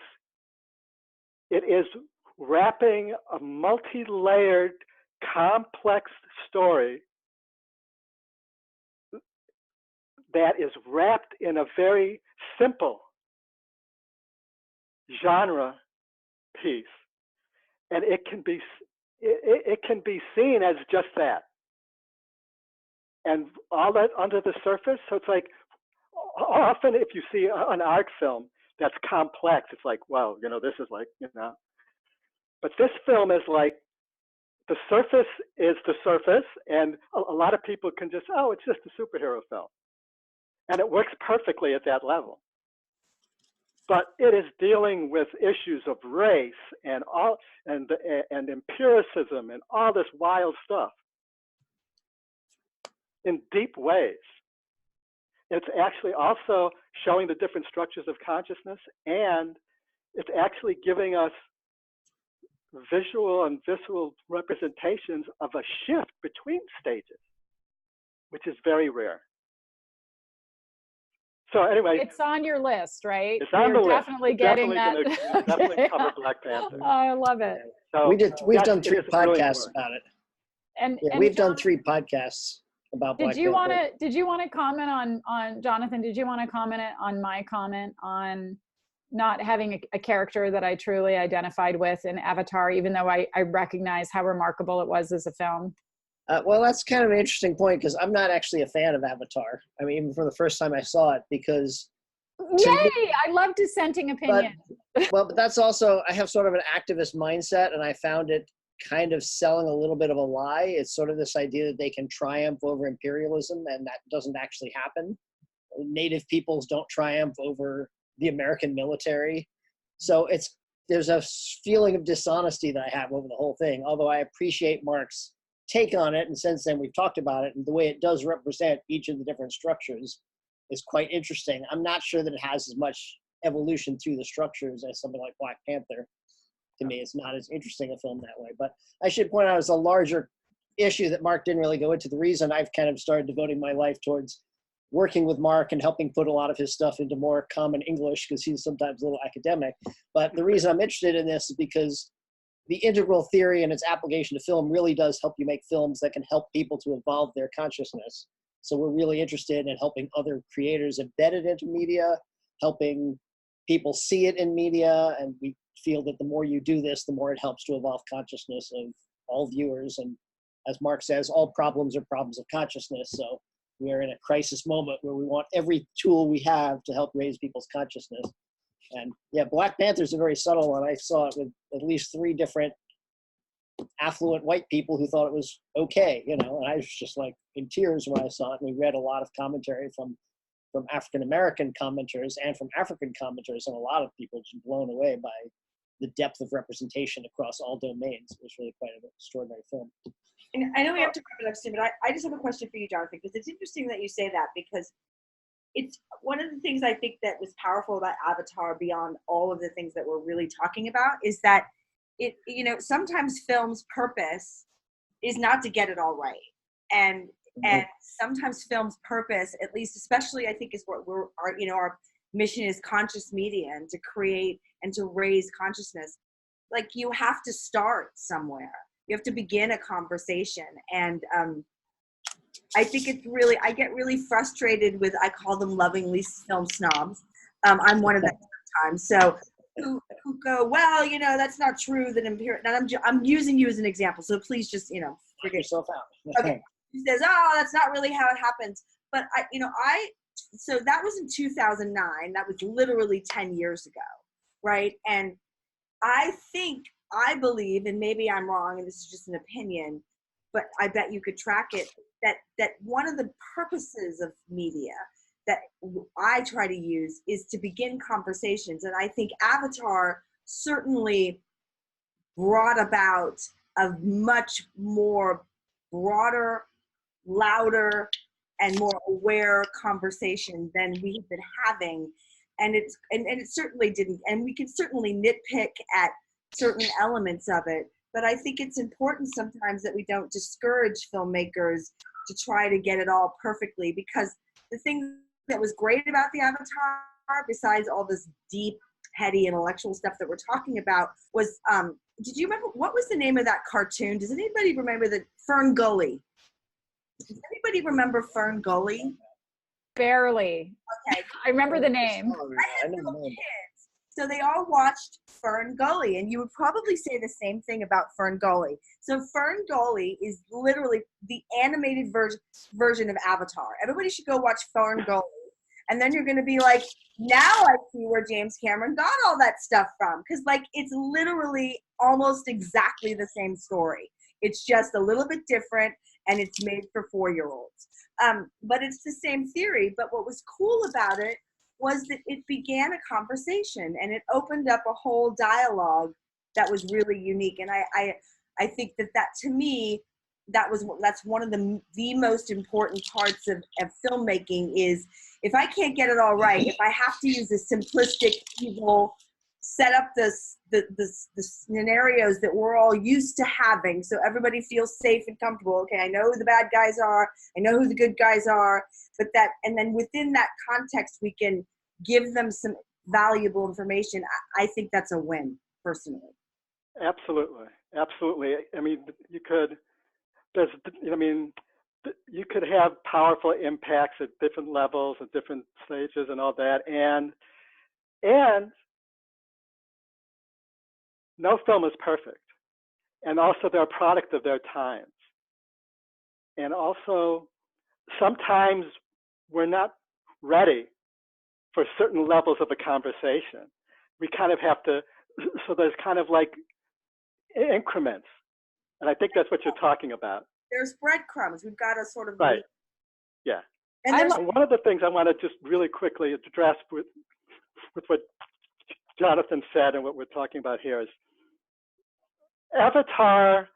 wrapping a multi-layered, complex story that is wrapped in a very simple genre piece, and it can be seen as just that, and all that under the surface. So it's like, often if you see an art film that's complex, it's like, well, you know, this is like, you know, but this film is like, the surface is the surface, and a lot of people can just, oh, it's just a superhero film, and it works perfectly at that level. But it is dealing with issues of race and empiricism and all this wild stuff in deep ways. It's actually also showing the different structures of consciousness, and it's actually giving us visual and visceral representations of a shift between stages, which is very rare. So anyway, it's on your list, right? It's on the list. Definitely getting definitely that. definitely cover Black Panther. Oh, I love it. So We've done 3 podcasts really about it. And We've John, done 3 podcasts about Black Panther. Did you want to comment on Jonathan? Did you want to comment on my comment on not having a character that I truly identified with in Avatar, even though I recognize how remarkable it was as a film? Well, that's kind of an interesting point, because I'm not actually a fan of Avatar. I mean, even from the first time I saw it, because I love dissenting opinions. But that's also, I have sort of an activist mindset, and I found it kind of selling a little bit of a lie. It's sort of this idea that they can triumph over imperialism, and that doesn't actually happen. Native peoples don't triumph over the American military. So there's a feeling of dishonesty that I have over the whole thing, although I appreciate Mark's take on it, and since then we've talked about it, and the way it does represent each of the different structures is quite interesting. I'm not sure that it has as much evolution through the structures as something like Black Panther. To me, it's not as interesting a film that way. But I should point out, as a larger issue that Mark didn't really go into, the reason I've kind of started devoting my life towards working with Mark and helping put a lot of his stuff into more common English, because he's sometimes a little academic. But the reason I'm interested in this is because the integral theory and its application to film really does help you make films that can help people to evolve their consciousness. So we're really interested in helping other creators embed it into media, helping people see it in media, and we feel that the more you do this, the more it helps to evolve consciousness of all viewers. And as Mark says, all problems are problems of consciousness. So we are in a crisis moment where we want every tool we have to help raise people's consciousness. And yeah, Black Panther is a very subtle one. I saw it with at least 3 different affluent white people who thought it was okay, you know, and I was just like in tears when I saw it. And we read a lot of commentary from from African American commenters and from African commenters, and a lot of people just blown away by the depth of representation across all domains. It was really quite an extraordinary film. And I know we have to wrap it up soon, but I just have a question for you, Jonathan, because it's interesting that you say that, because it's one of the things I think that was powerful about Avatar, beyond all of the things that we're really talking about, is that it, you know, sometimes film's purpose is not to get it all right. And sometimes film's purpose, at least, especially I think, is what our mission is, conscious media, and to create and to raise consciousness. Like, you have to start somewhere. You have to begin a conversation. And I think it's really, I get really frustrated with, I call them lovingly film snobs. I'm one of them sometimes. So who go, well, you know, that's not true. That I'm using you as an example. So please just, you know, Figure yourself out. Okay. He says, oh, that's not really how it happens. But so that was in 2009. That was literally 10 years ago. Right. And I believe, and maybe I'm wrong, and this is just an opinion, but I bet you could track it, that one of the purposes of media that I try to use is to begin conversations. And I think Avatar certainly brought about a much more broader, louder, and more aware conversation than we have been having. And it certainly didn't, and we can certainly nitpick at certain elements of it, but I think it's important sometimes that we don't discourage filmmakers to try to get it all perfectly, because the thing that was great about the Avatar, besides all this deep, heady intellectual stuff that we're talking about, was, did you remember, what was the name of that cartoon? Does anybody remember the Fern Gully? Does anybody remember Fern Gully? Barely. Okay. I remember the name. I had little kids, so they all watched Fern Gully, and you would probably say the same thing about Fern Gully. So Fern Gully is literally the animated version of Avatar. Everybody should go watch Fern Gully, and then you're going to be like, now I see where James Cameron got all that stuff from, because like, it's literally almost exactly the same story. It's just a little bit different, and it's made for 4-year-olds. But it's the same theory. But what was cool about it was that it began a conversation, and it opened up a whole dialogue that was really unique. And I think that to me, that's one of the most important parts of filmmaking is, if I can't get it all right, if I have to use a simplistic, evil, set up the scenarios that we're all used to having, so everybody feels safe and comfortable. Okay, I know who the bad guys are, I know who the good guys are, and then within that context, we can give them some valuable information. I think that's a win, personally. Absolutely. I mean, you could have powerful impacts at different levels, at different stages, and all that, and no film is perfect, and also they're a product of their times. And also, sometimes we're not ready for certain levels of a conversation. We kind of have to, so there's kind of like increments. And I think that's what you're talking about. There's breadcrumbs. We've got to sort of. Right. Yeah. And one of the things I want to just really quickly address with what Jonathan said and what we're talking about here is, Avatar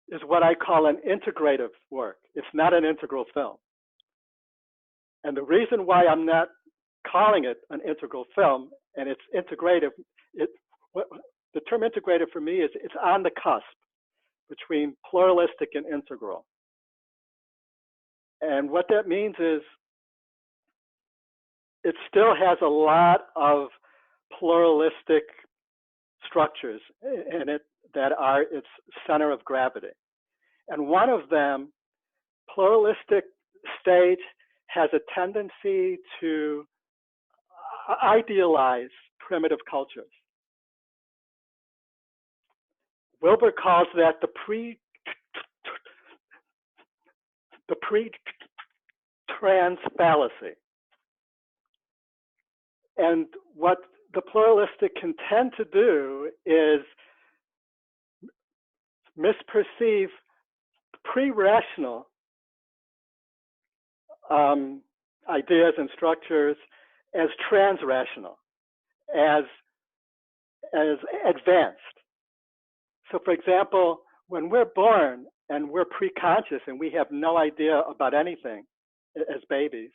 is what I call an integrative work. It's not an integral film. And the reason why I'm not calling it an integral film, and it's integrative, the term integrative for me is it's on the cusp between pluralistic and integral. And what that means is it still has a lot of pluralistic structures in it that are its center of gravity. And one of them, pluralistic state, has a tendency to idealize primitive cultures. Wilber calls that the pre-trans fallacy. And what the pluralistic can tend to do is misperceive pre-rational ideas and structures as transrational, as advanced. So for example, when we're born and we're preconscious and we have no idea about anything as babies,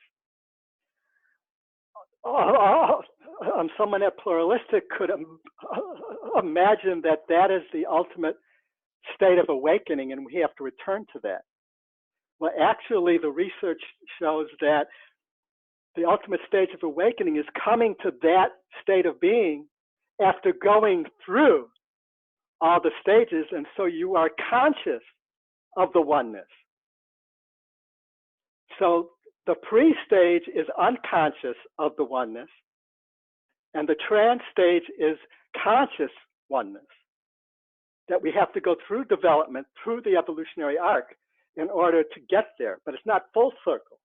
someone at Pluralistic could imagine that that is the ultimate state of awakening and we have to return to that. Well, actually, the research shows that the ultimate stage of awakening is coming to that state of being after going through all the stages, and so you are conscious of the oneness. So the pre-stage is unconscious of the oneness, and the trans stage is conscious oneness. That we have to go through development, through the evolutionary arc, in order to get there. But it's not full circle.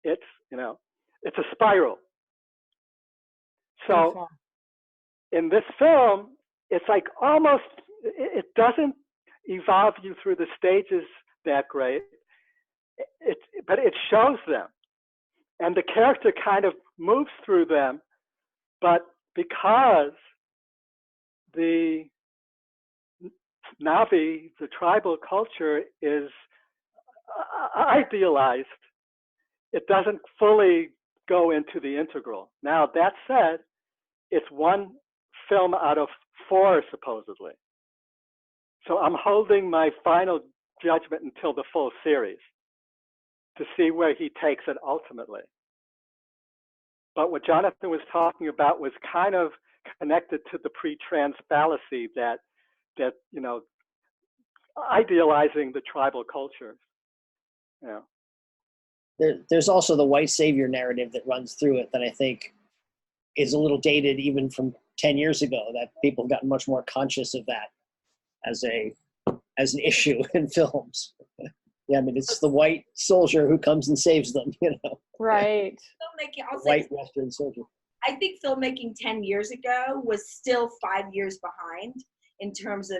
It's, it's a spiral. So in this film, it's like almost, it doesn't evolve you through the stages that great, but it shows them. And the character kind of moves through them, but because the Navi, the tribal culture, is idealized, it doesn't fully go into the integral. Now, that said, it's one film out of 4, supposedly. So I'm holding my final judgment until the full series to see where he takes it ultimately. But what Jonathan was talking about was kind of connected to the pre-trans fallacy that idealizing the tribal cultures. Yeah. There's also the white savior narrative that runs through it that I think is a little dated even from 10 years ago, that people have gotten much more conscious of that as an issue in films. Yeah, I mean, it's the white soldier who comes and saves them, Right. White Western soldier. I think filmmaking 10 years ago was still 5 years behind in terms of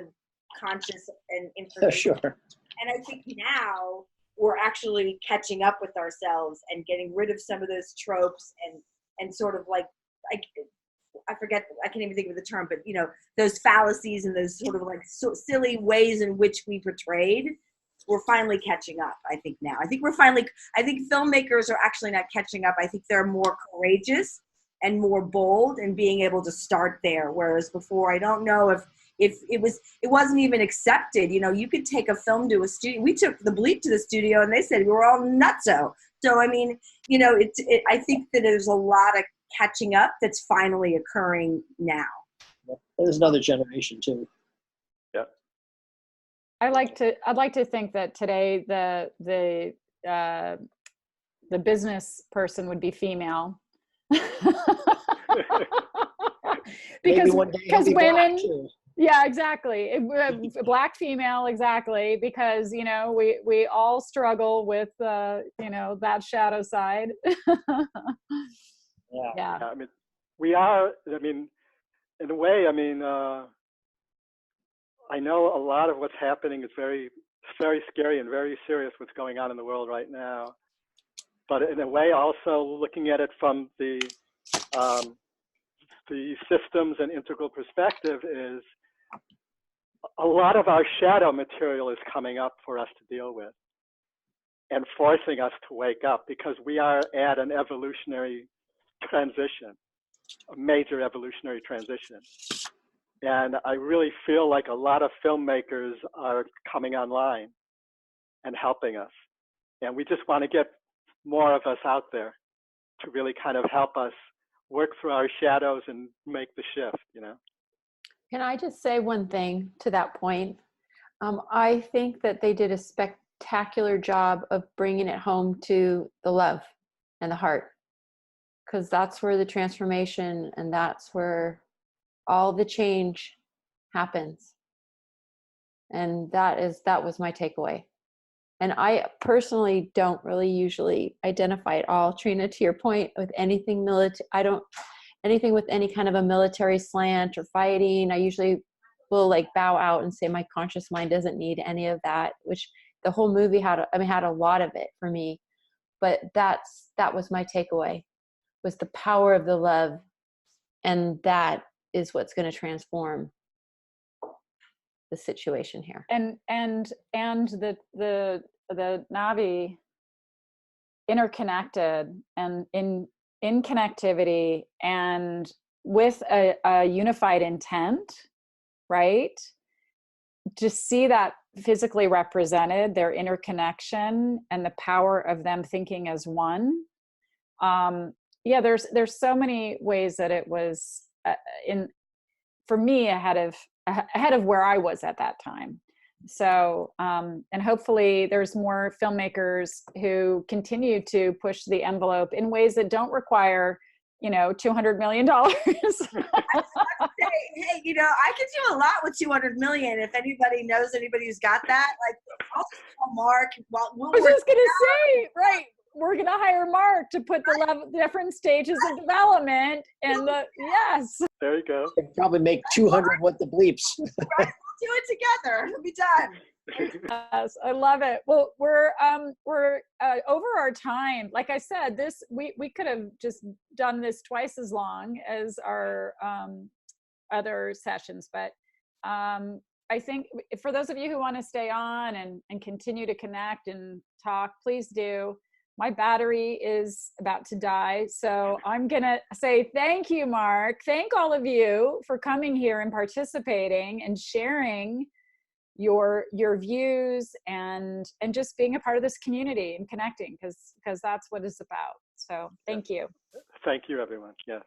conscious and information. Sure. And I think now we're actually catching up with ourselves and getting rid of some of those tropes and sort of like I forget, I can't even think of the term, but those fallacies and those sort of like silly ways in which we portrayed. We're finally catching up, I think now. I think filmmakers are actually not catching up. I think they're more courageous and more bold in being able to start there. Whereas before, I don't know if it wasn't even accepted. You could take a film to a studio. We took The Bleep to the studio and they said we were all nutso. So, I mean, I think that there's a lot of catching up that's finally occurring now. There's another generation too. Yeah. I'd like to think that today the business person would be female. because women, yeah, exactly. Black female, exactly, because we all struggle with that shadow side. Yeah. I mean, we are. I mean, in a way, I know a lot of what's happening is very, very scary and very serious. What's going on in the world right now, but in a way, also looking at it from the systems and integral perspective, is a lot of our shadow material is coming up for us to deal with and forcing us to wake up, because we are at an evolutionary transition, a major evolutionary transition. And I really feel like a lot of filmmakers are coming online and helping us. And we just want to get more of us out there to really kind of help us work through our shadows and make the shift, Can I just say one thing to that point? I think that they did a spectacular job of bringing it home to the love and the heart, because that's where the transformation and that's where all the change happens. And that was my takeaway. And I personally don't really usually identify at all, Trina, to your point, with anything anything with any kind of a military slant or fighting. I usually will bow out and say my conscious mind doesn't need any of that, which the whole movie had a lot of it for me. but that was my takeaway, was the power of the love. And that is what's going to transform the situation here. And the Navi interconnected and in connectivity and with a unified intent, right? To see that physically represented, their interconnection and the power of them thinking as one. Yeah, there's so many ways that it was for me ahead of where I was at that time. So, and hopefully there's more filmmakers who continue to push the envelope in ways that don't require, $200 million. Hey, I could do a lot with 200 million. If anybody knows anybody who's got that, like, I'll just call Mark. Well, I was just gonna say, right? We're gonna hire Mark to put the different stages of development and yes. There you go. Could probably make 200 with the bleeps. Right, we'll do it together. It'll be done. Yes, I love it. Well, we're over our time. Like I said, we could have just done this twice as long as our other sessions, but I think for those of you who want to stay on and continue to connect and talk, please do. My battery is about to die, so I'm gonna say thank you, Mark. Thank all of you for coming here and participating and sharing your views and just being a part of this community and connecting, because that's what it's about. So thank you. Thank you, everyone. Yes.